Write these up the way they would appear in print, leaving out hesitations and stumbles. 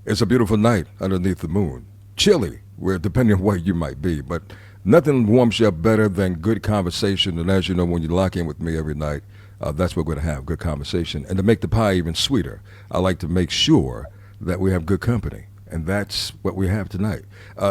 It's a beautiful night underneath the moon. Chilly, where depending on where you might be, but nothing warms you up better than good conversation. And as you know, when you lock in with me every night, that's what we're going to have good conversation. And to make the pie even sweeter, I like to make sure that we have good company. And that's what we have tonight.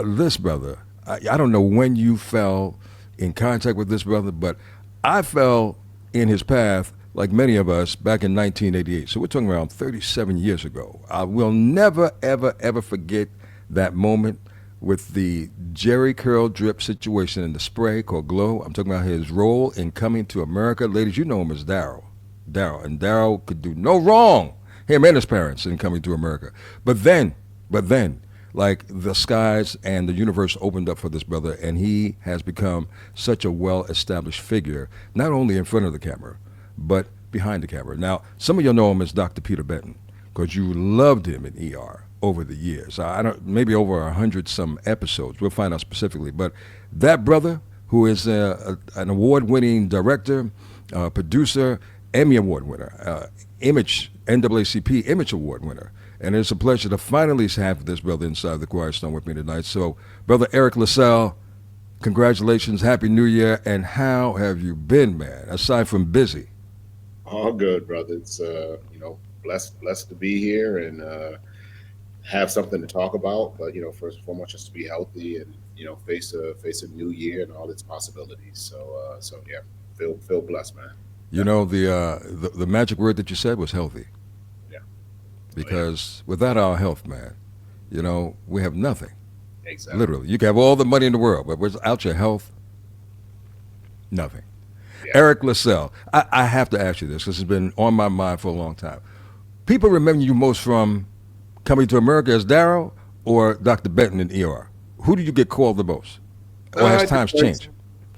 This brother, I don't know when you fell in contact with this brother, but I fell in his path like many of us back in 1988. So we're talking around 37 years ago. I will never, ever, ever forget that moment with the Jerry Curl drip situation in the spray called Glow. I'm talking about his role in Coming to America. Ladies, you know him as Daryl. Daryl. And Daryl could do no wrong, him and his parents, in Coming to America. But then, like the skies and the universe opened up for this brother, and he has become such a well established figure, not only in front of the camera, but behind the camera. Now, some of you know him as Dr. Peter Benton because you loved him in ER over the years. I don't, maybe over 100 some episodes. We'll find out specifically. But that brother, who is an award-winning director, producer, Emmy Award winner, Image NAACP Image Award winner. And it's a pleasure to finally have this brother inside the Quiet Storm with me tonight. So, brother Eric LaSalle, congratulations, Happy New Year, and how have you been, man? Aside from busy. All good, brother. It's blessed to be here and have something to talk about. But first and foremost, just to be healthy and face a new year and all its possibilities. So yeah, feel blessed, man. You Yeah, know the magic word that you said was healthy, yeah. Oh yeah, because without our health, man, we have nothing. exactly. Literally, you can have all the money in the world, but without your health, nothing. Yeah. Eric LaSalle, I have to ask you this because it's been on my mind for a long time. People remember you most from Coming to America as Darrow or Dr. Benton in ER. Who do you get called the most, or has It times depends. changed?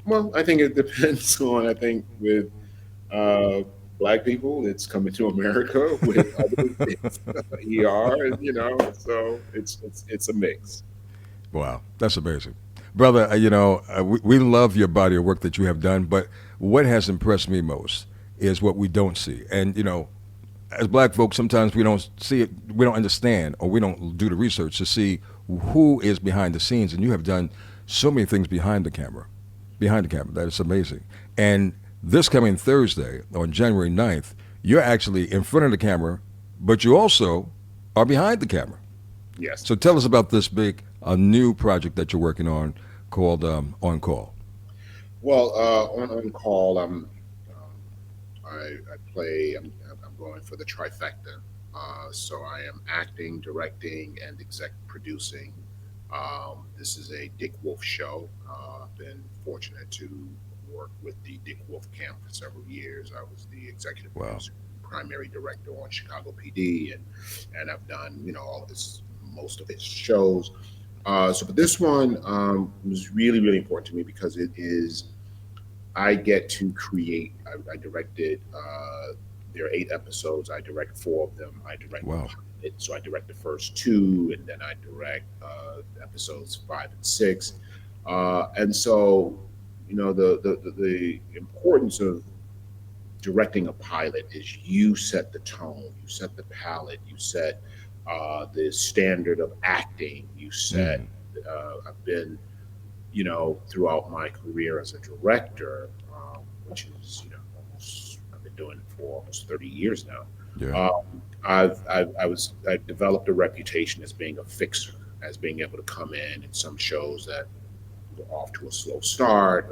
Well, I think it depends on. I think with uh, black people, it's coming to America. With others, it's ER. So it's a mix. Wow, that's amazing. Brother, we love your body of work that you have done, but what has impressed me most is what we don't see. And, as black folks, sometimes we don't see it, we don't understand, or we don't do the research to see who is behind the scenes. And you have done so many things behind the camera, that is amazing. And this coming Thursday, on January 9th, you're actually in front of the camera, but you also are behind the camera. Yes. So tell us about this big new project that you're working on called On Call. Well, on call, I play. I'm going for the trifecta. So I am acting, directing, and exec producing. This is a Dick Wolf show. I've been fortunate to work with the Dick Wolf camp for several years. I was the executive Wow. producer, primary director on Chicago PD, and I've done all of his most of his shows. But this one was really really important to me because it is I get to create. I directed. There are 8 episodes. I direct 4 of them. I direct the Wow. pilot, so I direct the first two, and then I direct episodes 5 and 6. And so, the importance of directing a pilot is you set the tone, you set the palette, you set the standard of acting, you set. Mm. I've been throughout my career as a director, which is, almost, I've been doing it for almost 30 years now. Yeah. I've developed a reputation as being a fixer, as being able to come in some shows that were off to a slow start,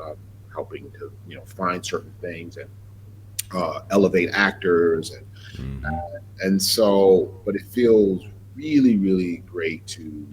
helping to, find certain things and elevate actors Hmm. and so, but it feels really, really great to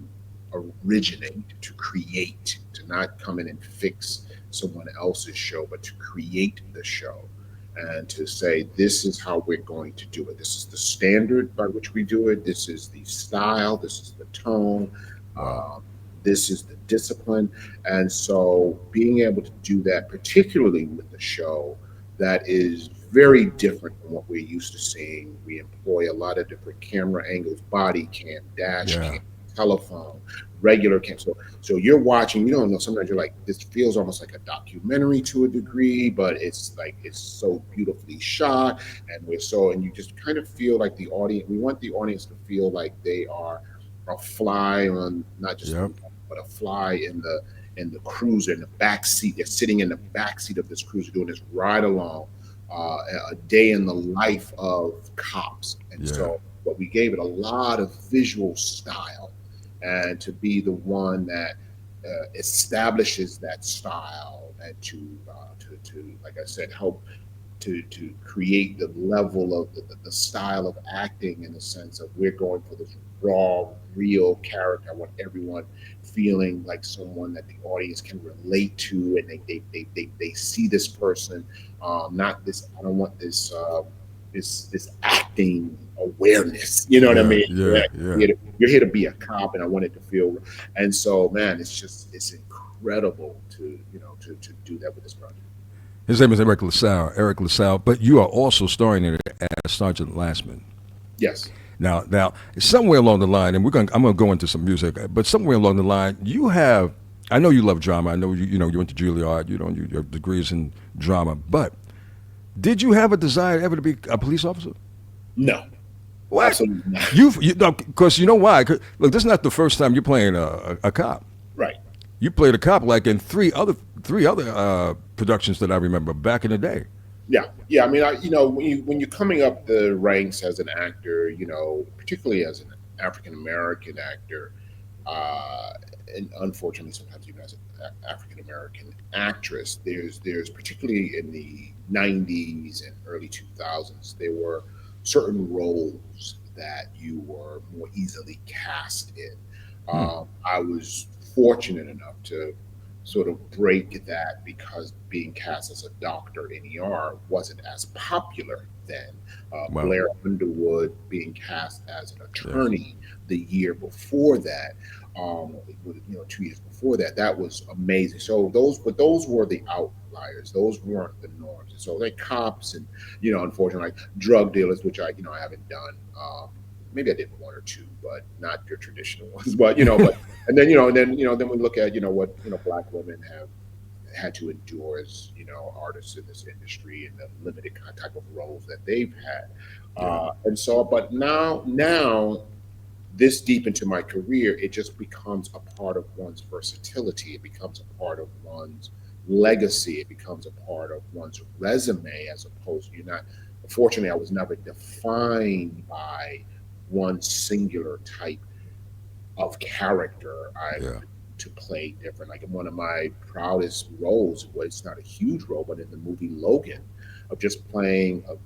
originate, to create, to not come in and fix someone else's show, but to create the show and to say, this is how we're going to do it. This is the standard by which we do it. This is the style. This is the tone. Wow. Um, this is the discipline. And so being able to do that, particularly with the show that is very different from what we're used to seeing. We employ a lot of different camera angles, body cam, dash cam, Yeah. telephone, regular cam. So you're watching, you don't know, sometimes you're like, this feels almost like a documentary to a degree, but it's like it's so beautifully shot and you just kind of feel like the audience, we want the audience to feel like they are a fly on not just Yep. but a fly in the cruiser in the back seat. They're sitting in the back seat of this cruiser doing this ride along, a day in the life of cops. And Yeah. so, but we gave it a lot of visual style, and to be the one that establishes that style, and to like I said, help to create the level of the style of acting, in the sense of we're going for this raw, real character. I want everyone feeling like someone that the audience can relate to, and they see this person, not this. I don't want this this acting awareness. You know what I Yeah. mean? Yeah. Yeah, Yeah. you're here to be a cop, and I want it to feel. And so, man, it's incredible to to do that with this project. His name is Eric LaSalle. Eric LaSalle. But you are also starring in it as Sergeant Lastman. Yes. Now, somewhere along the line, and I'm gonna go into some music, but somewhere along the line, you have. I know you love drama. I know you went to Juilliard. You have degrees in drama. But did you have a desire ever to be a police officer? No. What? Absolutely not. Because you know why? 'Cause, look, this is not the first time you're playing a cop. Right. You played a cop like in three other productions that I remember back in the day. Yeah, yeah. I mean, when you're coming up the ranks as an actor, particularly as an African American actor, and unfortunately sometimes even as an African American actress, there's particularly in the '90s and early 2000s, there were certain roles that you were more easily cast in. Hmm. I was fortunate enough to sort of break that, because being cast as a doctor in ER wasn't as popular then. Wow. Blair Underwood being cast as an Yeah. attorney the year before that, 2 years before that, that was amazing. So those were the outliers. Those weren't the norms. And so like cops and unfortunately, like drug dealers, which I haven't done. Maybe I did one or two, but not your traditional ones. But and then then we look at what black women have had to endure as artists in this industry, and the limited type of roles that they've had. Yeah. And so, but now this deep into my career, it just becomes a part of one's versatility. It becomes a part of one's legacy. It becomes a part of one's resume, as opposed to you're not. Fortunately, I was never defined by one singular type of character. I Yeah. to play different. Like in one of my proudest roles was not a huge role, but in the movie Logan, of just playing a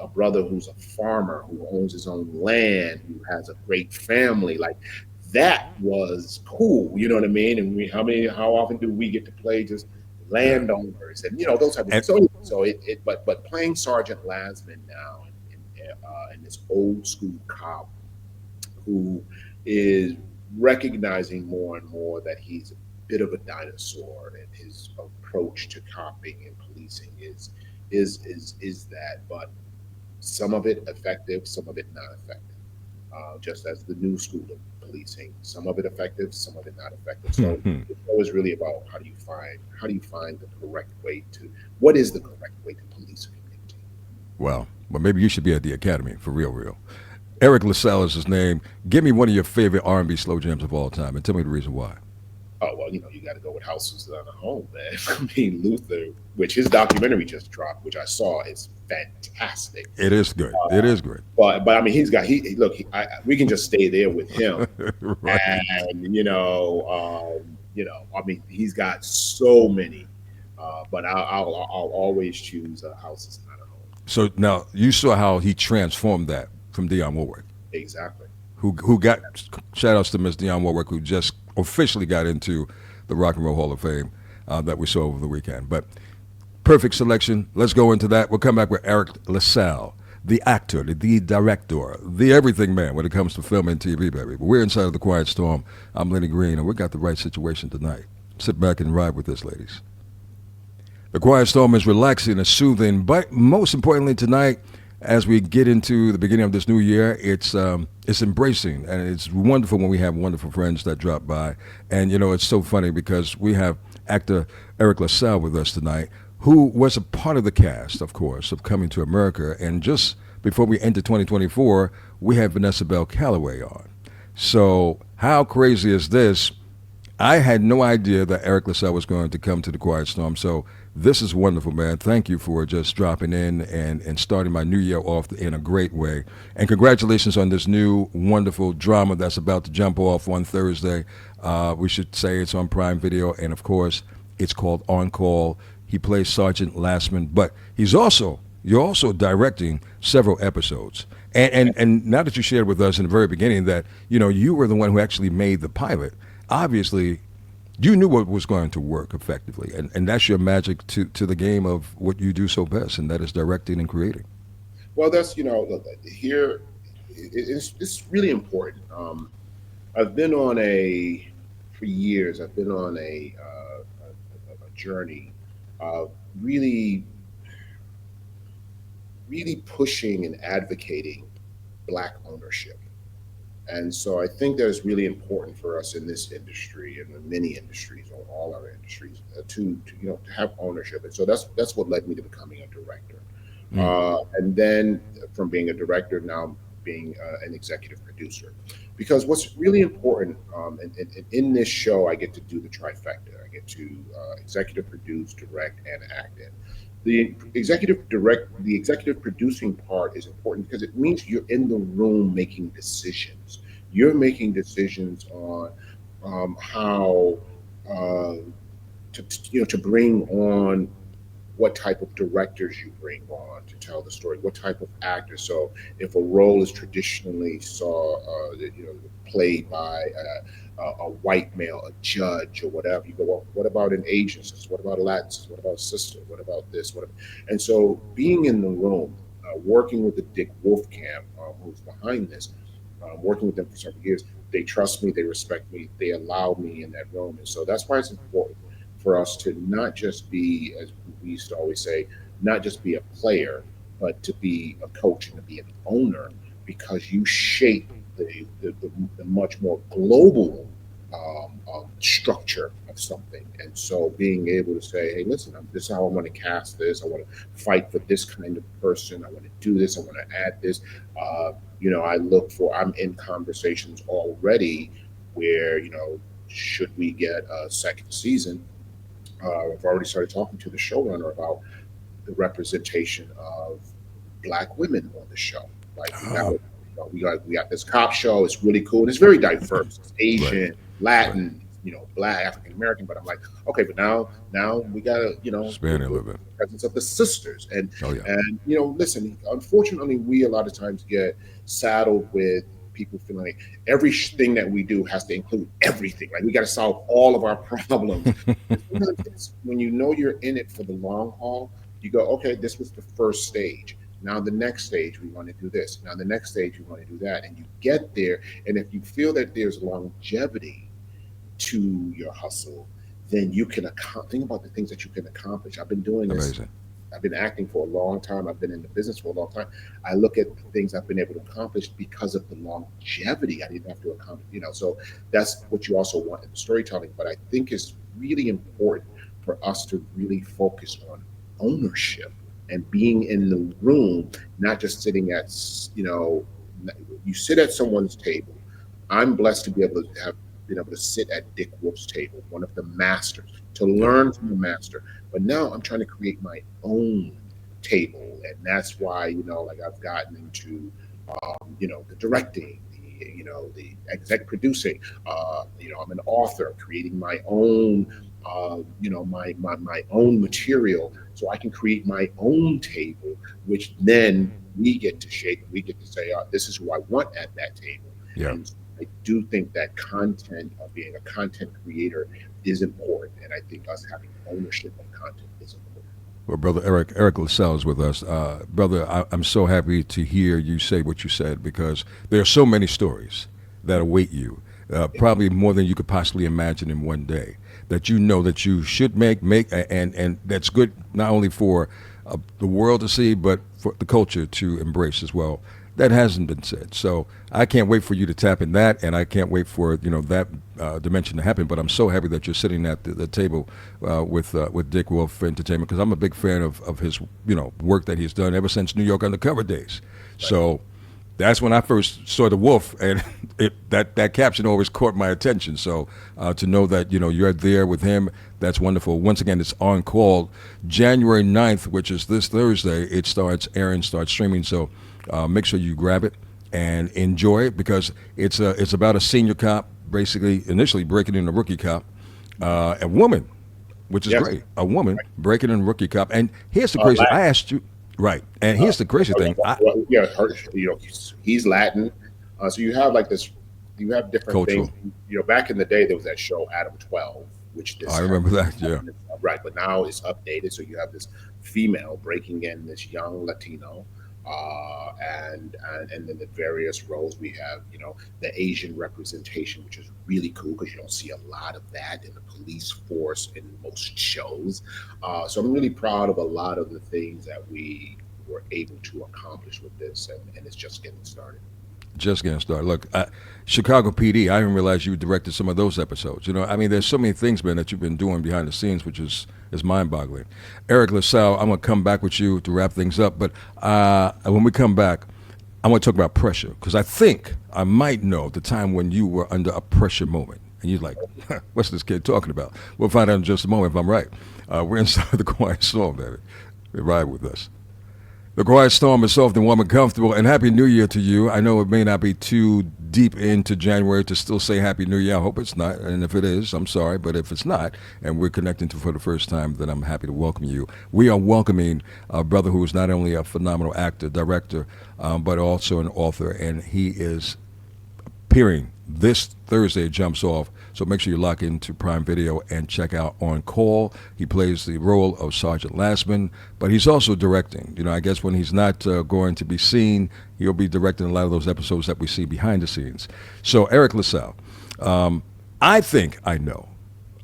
brother who's a farmer, who owns his own land, who has a great family. Like that was cool. You know what I mean? And how often do we get to play just Yeah. landowners and those type of And things. But playing Sergeant Lasman now in this old school cop who is recognizing more and more that he's a bit of a dinosaur, and his approach to copying and policing is that, but some of it effective, some of it not effective. Just as the new school of policing, some of it effective, some of it not effective. So it's always really about how do you find the correct way to what is the correct way to police a community. Well, maybe you should be at the academy for real, real. Eric LaSalle is his name. Give me one of your favorite R&B slow jams of all time, and tell me the reason why. Oh well, you got to go with Houses on the Home, man. I mean, Luther, which his documentary just dropped, which I saw, is fantastic. It is good. It is great. But I mean, we can just stay there with him, Right. and I mean, he's got so many. But I'll always choose Houses on the Home. So now you saw how he transformed that from Dionne Warwick, Exactly. who got shout outs to Miss Dionne Warwick, who just officially got into the Rock and Roll Hall of Fame that we saw over the weekend. But perfect selection. Let's go into that. We'll come back with Eric LaSalle, the actor, the director, the everything man when it comes to film and TV, baby. But we're inside of the Quiet Storm. I'm Lenny Green, and we got the right situation tonight. Sit back and ride with us, ladies. The Quiet Storm is relaxing and soothing, but most importantly tonight, as we get into the beginning of this new year, it's embracing, and it's wonderful when we have wonderful friends that drop by. And it's so funny because we have actor Eric LaSalle with us tonight, who was a part of the cast, of course, of Coming to America. And just before we enter 2024, we have Vanessa Bell Calloway on. So how crazy is this? I had no idea that Eric LaSalle was going to come to the Quiet Storm. So this is wonderful, man. Thank you for just dropping in and starting my new year off in a great way. And congratulations on this new wonderful drama that's about to jump off on Thursday. We should say it's on Prime Video. And of course, it's called On Call. He plays Sergeant Lastman, but you're also directing several episodes. And now that you shared with us in the very beginning that, you were the one who actually made the pilot, obviously you knew what was going to work effectively, and that's your magic to the game of what you do so best, and that is directing and creating. Well, that's look, here it's really important. I've been on a for years. I've been on a journey of really pushing and advocating Black ownership. And so I think that it's really important for us in this industry and in many industries, or all our industries, to have ownership. And so that's what led me to becoming a director. And then from being a director, now being an executive producer. Because what's really important, in this show, I get to do the trifecta. I get to executive produce, direct, and act in. The executive producing part is important because it means you're in the room making decisions. You're making decisions on how to bring on what type of directors you bring on to tell the story, what type of actors. So if a role is traditionally played by a white male, a judge or whatever, you go, well, what about an Asian sister? What about a Latin sister? What about a sister? What about this? And so being in the room, working with the Dick Wolfcamp, who's behind this, working with them for several years, they trust me, they respect me, they allow me in that room. And so that's why it's important for us to not just be, as we used to always say, not just be a player, but to be a coach and to be an owner, because you shape the much more global structure of something. And so being able to say, hey, listen, this is how I want to cast this. I want to fight for this kind of person. I want to do this. I want to add this. I'm in conversations already where, should we get a second season? I've already started talking to the showrunner about the representation of Black women on the show. Like we got this cop show. It's really cool. And it's very diverse. It's Asian, right, Latin, Black, African American. But I'm like, okay, but now we gotta, expand it a little bit. Presence of the sisters, and listen. Unfortunately, we a lot of times get saddled with people feeling like everything that we do has to include everything. Like we got to solve all of our problems. When you're in it for the long haul, you go, okay, this was the first stage. Now the next stage, we want to do this. Now the next stage, we want to do that. And you get there. And if you feel that there's longevity to your hustle, then you can think about the things that you can accomplish. I've been doing this. Amazing. I've been acting for a long time. I've been in the business for a long time. I look at the things I've been able to accomplish because of the longevity. I didn't have to accomplish, so that's what you also want in the storytelling. But I think it's really important for us to really focus on ownership and being in the room, not just sitting at, you sit at someone's table. I'm blessed to be able to have been able to sit at Dick Wolf's table, one of the masters, to learn from the master. But now I'm trying to create my own table. And that's why, I've gotten into, the directing, the exec producing, I'm an author creating my own, my own material so I can create my own table, which then we get to shape and we get to say, this is who I want at that table. Yeah. And I do think that content, being a content creator, is important. And I think us having ownership of content is important. Well, Brother Eric LaSalle is with us. Brother, I'm so happy to hear you say what you said, because there are so many stories that await you, probably more than you could possibly imagine in one day, that that you should make, and that's good not only for the world to see, but for the culture to embrace as well. That hasn't been said. So I can't wait for you to tap in that, and I can't wait for that dimension to happen. But I'm so happy that you're sitting at the table with Dick Wolf Entertainment, because I'm a big fan of his work that he's done ever since New York Undercover days. Right. So that's when I first saw the Wolf, and that caption always caught my attention. So to know that you're there with him, that's wonderful. Once again, it's on call January 9th, which is this Thursday. It starts streaming. So make sure you grab it and enjoy it, because it's about a senior cop basically initially breaking in a rookie cop, a woman, which is Yes. great, a woman breaking in a rookie cop. And here's the crazy. I asked you. Right, and here's the crazy thing. Yeah, he's Latin, so you have like this. You have different Cultural. things. Back in the day, there was that show Adam 12, which this I remember that. Yeah. right, but now it's updated. So you have this female breaking in, this young Latino, and then the various roles we have. The Asian representation, which is really cool because you don't see a lot of that in the police force in most shows. So I'm really proud of a lot of the things that we were able to accomplish with this, and it's just getting started. Just getting started. Look, Chicago PD. I didn't realize you directed some of those episodes. There's so many things, man, that you've been doing behind the scenes, which is mind-boggling. Eric LaSalle, I'm gonna come back with you to wrap things up, but when we come back, I want to talk about pressure, because I think I might know the time when you were under a pressure moment, and you're like, "What's this kid talking about?" We'll find out in just a moment if I'm right. We're inside the Quiet Storm, baby. Ride with us. The Quiet Storm is soft and warm and comfortable, and Happy New Year to you. I know it may not be too deep into January to still say Happy New Year. I hope it's not, and if it is, I'm sorry, but if it's not, and we're connecting for the first time, then I'm happy to welcome you. We are welcoming a brother who is not only a phenomenal actor, director, but also an author, and he is appearing this Thursday. It jumps off. So make sure you lock into Prime Video and check out On Call. He plays the role of Sergeant Lastman, but he's also directing. I guess when he's not going to be seen, he'll be directing a lot of those episodes that we see behind the scenes. So Eric LaSalle, I think I know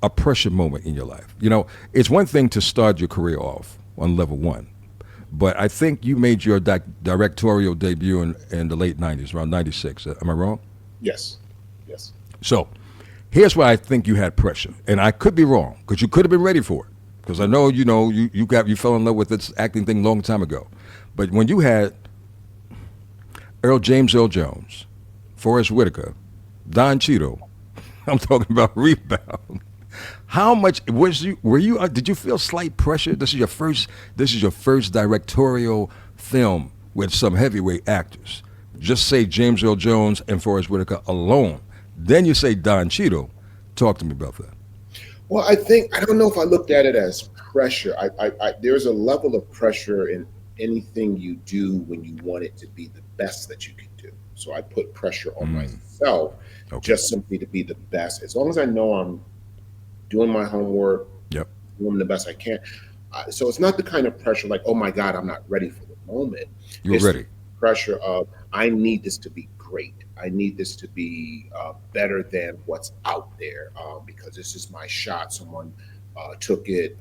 a pressure moment in your life. It's one thing to start your career off on level one, but I think you made your directorial debut in the late 90s, around 96. Am I wrong? Yes, yes. So here's why I think you had pressure, and I could be wrong, because you could have been ready for it. Because I know you fell in love with this acting thing a long time ago, but when you had James Earl Jones, Forrest Whitaker, Don Cheadle, I'm talking about Rebound. How much did you feel slight pressure? This is your first directorial film with some heavyweight actors. Just say James Earl Jones and Forrest Whitaker alone. Then you say Don Cheadle. Talk to me about that. Well, I don't know if I looked at it as pressure. There's a level of pressure in anything you do when you want it to be the best that you can do. So I put pressure on myself, just simply to be the best. As long as I know I'm doing my homework, doing the best I can. So it's not the kind of pressure like, oh my God, I'm not ready for the moment. You're ready. Pressure of, I need this to be great. I need this to be better than what's out there, because this is my shot. Someone took it.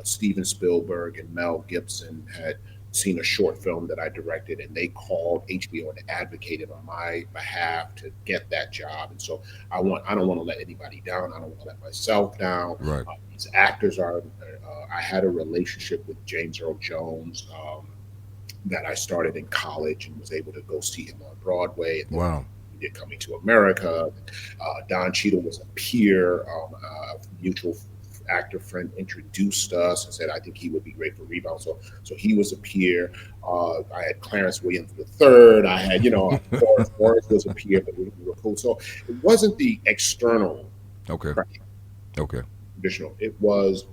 Steven Spielberg and Mel Gibson had seen a short film that I directed, and they called HBO and advocated on my behalf to get that job. And so I don't want to let anybody down. I don't want to let myself down. Right. These actors are. I had a relationship with James Earl Jones. That I started in college and was able to go see him on Broadway. And wow. We did Coming to America. Don Cheadle was a peer. A mutual actor friend introduced us and said, I think he would be great for Rebound. So he was a peer. I had Clarence Williams III. I had, Forrest was a peer, but we were cool. So it wasn't the external pressure. Okay. Traditional. It was,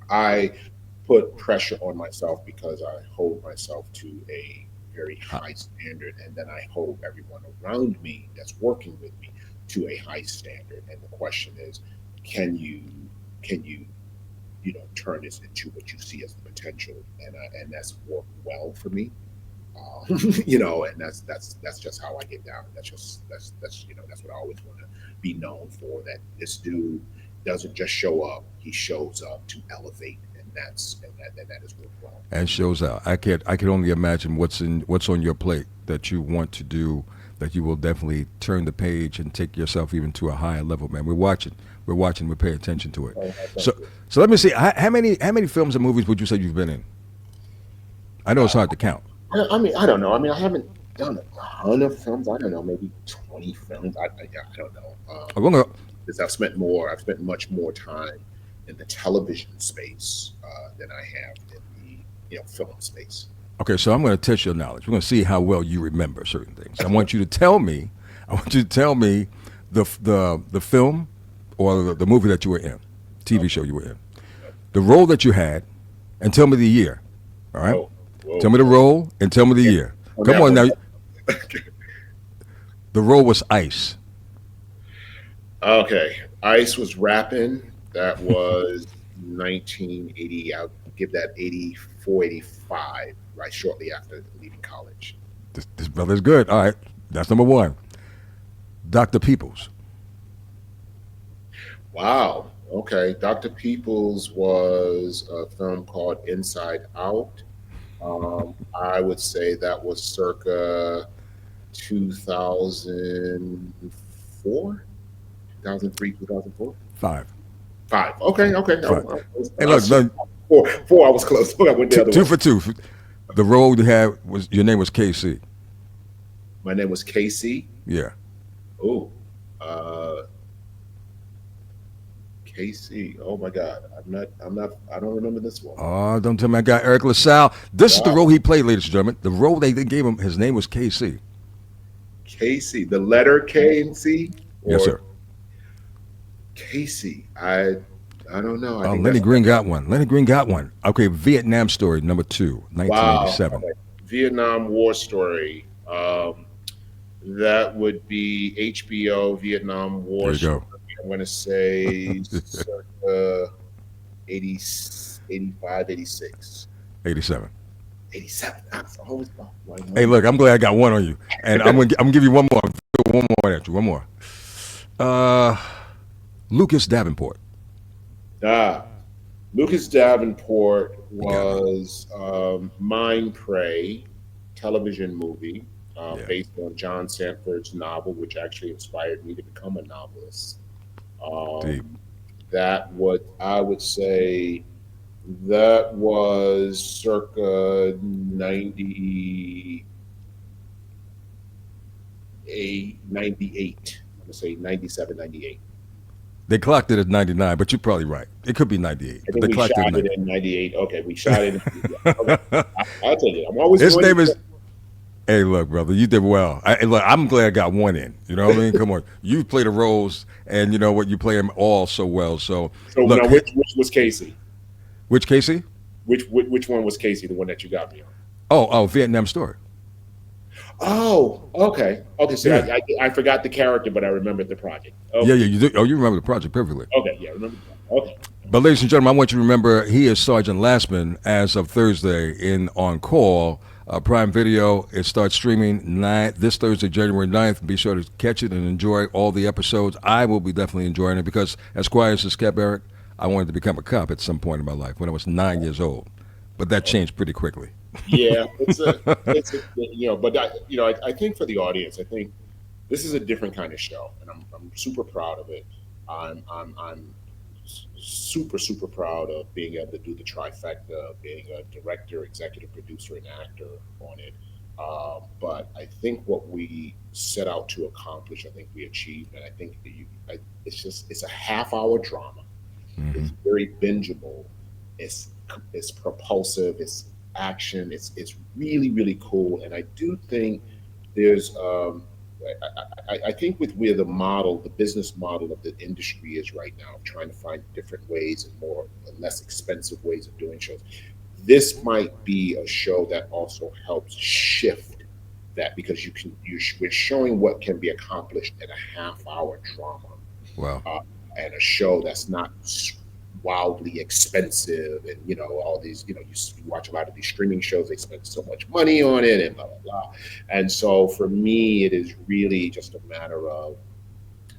I put pressure on myself because I hold myself to a very high standard, and then I hold everyone around me that's working with me to a high standard. And the question is, can you turn this into what you see as the potential? And that's worked well for me. And that's just how I get down. That's what I always want to be known for. That this dude doesn't just show up; he shows up to elevate. That is worked well. And shows out. I can only imagine what's on your plate that you want to do, that you will definitely turn the page and take yourself even to a higher level, man. We're watching, we pay attention to it. So let me see, how many films and movies would you say you've been in? I know it's hard to count. I mean, I don't know. I mean, I haven't done a ton of films. I don't know, maybe 20 films. I don't know. I'm gonna, Because I've spent much more time in the television space than I have in the film space. okay, so I'm going to test your knowledge. We're going to see how well you remember certain things. I want you to tell me. I want you to tell me the film or the movie that you were in, TV show you were in, the role that you had, and tell me the year. All right. Oh, Tell whoa. me the role and tell me the year. On Come that on one. now. The role was Ice. Okay. Ice was rapping. That was 1980. I'll give that 84, 85, right shortly after leaving college. This brother's good. All right. That's number one. Dr. Peoples. Wow. Okay. Dr. Peoples was a film called Inside Out. I would say that was circa 2004, 2003, 2004. Five. Five. Okay. Okay. Five. Hey, I look, was look, four. Four. I was close. I went the other two way. for two. The role you had was your name was KC. My name was Casey. Yeah. Oh, uh, Casey. Oh my God. I don't remember this one. Oh, don't tell me I got Eric LaSalle. This is the Wow. role he played, ladies and gentlemen. The role they gave him, his name was KC. Casey. The letter K and C, Yes, or sir. Casey. I don't know. I Oh, think Lenny that's Green got one. Lenny Green got one. Okay, Vietnam Story, number two, wow. 1987. Okay. Vietnam War story. That would be HBO Vietnam There War you story. go. I'm going to say circa 80, 85, 86. 87. 87. That's always about Hey, look, I'm glad I got one on you. And I'm gonna give you one more. One more at you. One more. Uh, Lucas Davenport. Ah, Lucas Davenport You got me. was Mind Prey television movie Yeah. based on John Sanford's novel, which actually inspired me to become a novelist. Deep. Um, that I would say that was circa 98. I'm going to say 97, 98. They clocked it at 99, but you're probably right. It could be 98, I but think they we clocked it shot at it 90. in 98. Okay, we shot it. Okay, I'll take it. I'm always His going name to. is. Hey, look, brother, you did well. Look, I'm glad I got one in. You know what I mean? Come on, you play the roles, and you know what, you play them all so well. So, So look, now, which was Casey? which Casey? Which one was Casey? The one that you got me on? Oh, Vietnam Story. Oh, okay, okay. So Yeah, I forgot the character, but I remembered the project. yeah, Okay, yeah. You do. Oh, you remember the project perfectly. okay, yeah, I remember. Okay, But ladies and gentlemen, I want you to remember he is Sergeant Lastman as of Thursday in On Call. Prime Video. It starts streaming this Thursday, January 9th. Be sure to catch it and enjoy all the episodes. I will be definitely enjoying it because, as quiet as it's kept, Eric, I wanted to become a cop at some point in my life when I was 9 years old. But that changed pretty quickly. yeah, it's a but I think for the audience, I think this is a different kind of show, and I'm super proud of it. I'm super proud of being able to do the trifecta of being a director, executive producer, and actor on it. But I think what we set out to accomplish, I think we achieved, and I think it's a half-hour drama. Hmm. It's very bingeable. It's propulsive. It's action. It's really cool. And I do think there's I think with where the business model of the industry is right now, trying to find different ways and more and less expensive ways of doing shows. This might be a show that also helps shift that because we're showing what can be accomplished in a half-hour drama Wow. uh, and a show that's not wildly expensive and all these you watch a lot of these streaming shows, they spend so much money on it and blah blah blah. And so for me it is really just a matter of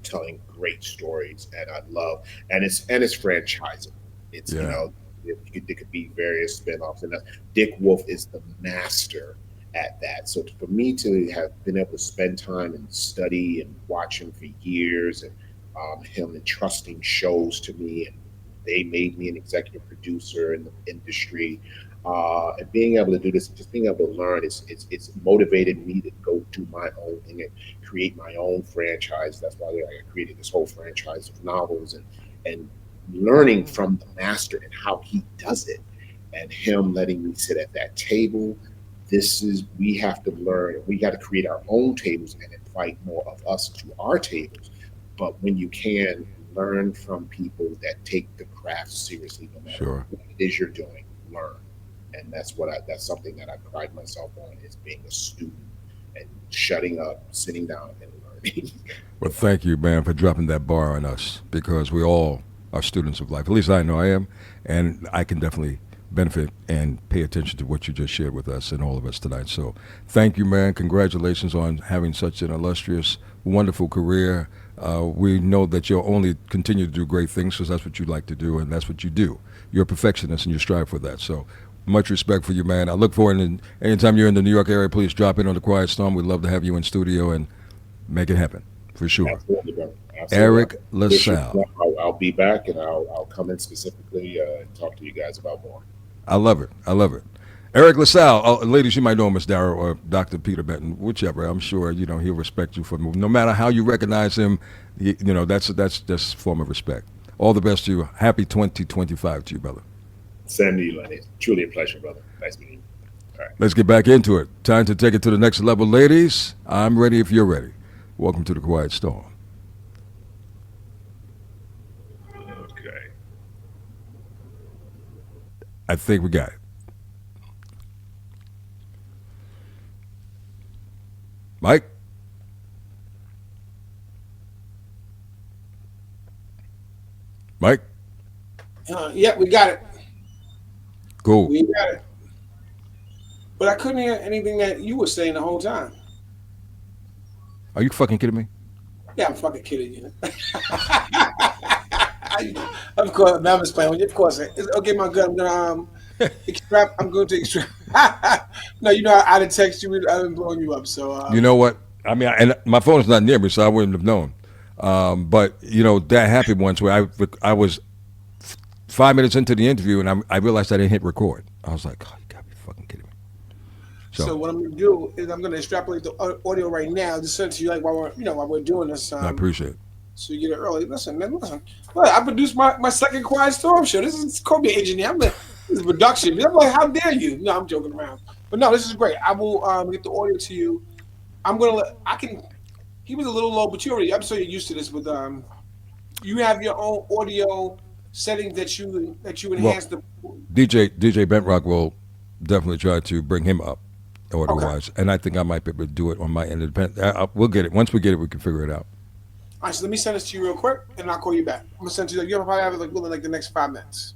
telling great stories, and I love and it's franchising. It's Yeah. there could be various spin-offs, and Dick Wolf is the master at that. So for me to have been able to spend time and study and watch him for years, and him entrusting shows to me, and they made me an executive producer in the industry. And being able to do this, just being able to learn, it's motivated me to go do my own thing and create my own franchise. That's why I created this whole franchise of novels and learning from the master and how he does it, and him letting me sit at that table. We have to learn. We got to create our own tables and invite more of us to our tables. But when you can learn from people that take the craft seriously, no matter Sure. what it is you're doing, learn. And that's something that I pride myself on, is being a student and shutting up, sitting down, and learning. Well, thank you, man, for dropping that bar on us, because we all are students of life. At least I know I am, and I can definitely benefit and pay attention to what you just shared with us and all of us tonight. So thank you, man. Congratulations on having such an illustrious, wonderful career. We know that you'll only continue to do great things because that's what you like to do, and that's what you do. You're a perfectionist, and you strive for that. So much respect for you, man. I look forward, and anytime you're in the New York area, please drop in on the Quiet Storm. We'd love to have you in studio and make it happen, for sure. Absolutely, brother. Absolutely. Eric LaSalle. I'll be back, and I'll come in specifically and talk to you guys about more. I love it. I love it. Eric LaSalle, ladies, you might know him as Darrow or Dr. Peter Benton, whichever. I'm sure he'll respect you for no matter how you recognize him. That's just a form of respect. All the best to you. Happy 2025 to you, brother. Same to you, Lenny. It's truly a pleasure, brother. Nice meeting you. All right. Let's get back into it. Time to take it to the next level, ladies. I'm ready if you're ready. Welcome to the Quiet Storm. Okay. I think we got it. Mike? Mike? Yeah, we got it. Cool. We got it. But I couldn't hear anything that you were saying the whole time. Are you fucking kidding me? Yeah, I'm fucking kidding you. Of course, no, I'm just playing with you. Of course, okay, my good. I'm gonna extract. I'm going to extract. No, I'd have texted you. I've been blowing you up. So You know what? I mean, and my phone's not near me, so I wouldn't have known. But that happened once where I was 5 minutes into the interview and I realized I didn't hit record. I was like, oh, you gotta be fucking kidding me. So what I'm gonna do is I'm gonna extrapolate the audio right now, just send it to you like while we're doing this. I appreciate it. So you get it early. Listen, man, listen. Look, I produced my second Quiet Storm show. This is call me engineer. This is production. I'm like, how dare you? No, I'm joking around. But no, this is great. I will get the audio to you. He was a little low, but I'm so you're used to this. But you have your own audio settings that you enhance. DJ Bentrock will definitely try to bring him up audio-wise, and I think I might be able to do it on my independent. We'll get it. Once we get it, we can figure it out. All right, so let me send this to you real quick, and I'll call you back. I'm gonna send it to you. You'll probably have it within the next 5 minutes.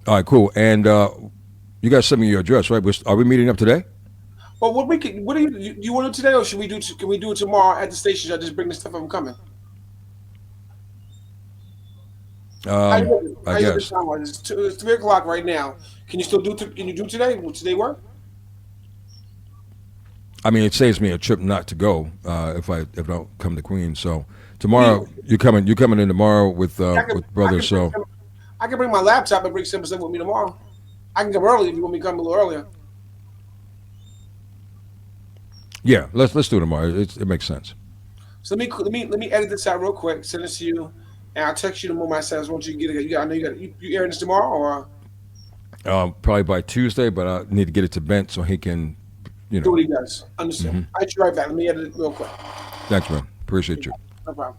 All right, cool. And you guys send me your address, right? Are we meeting up today? Well, what do you want to do today, or can we do it tomorrow at the station? Should I just bring the stuff I'm coming? I guess. It's 3 o'clock right now. Can you still do? Can you do today? Will today work? I mean, it saves me a trip not to go if I don't come to Queens. So tomorrow you coming in tomorrow with brothers. So I can bring my laptop and bring 7% with me tomorrow. I can come early if you want me to come a little earlier. Yeah, let's do it tomorrow. It makes sense. So let me edit this out real quick. Send this to you, and I'll text you the moment I send this. Once you get it, I know you airing this tomorrow, or probably by Tuesday. But I need to get it to Bent so he can, do what he does. Understand? I'll get you right back. Let me edit it real quick. Thanks, man. Appreciate you. No problem.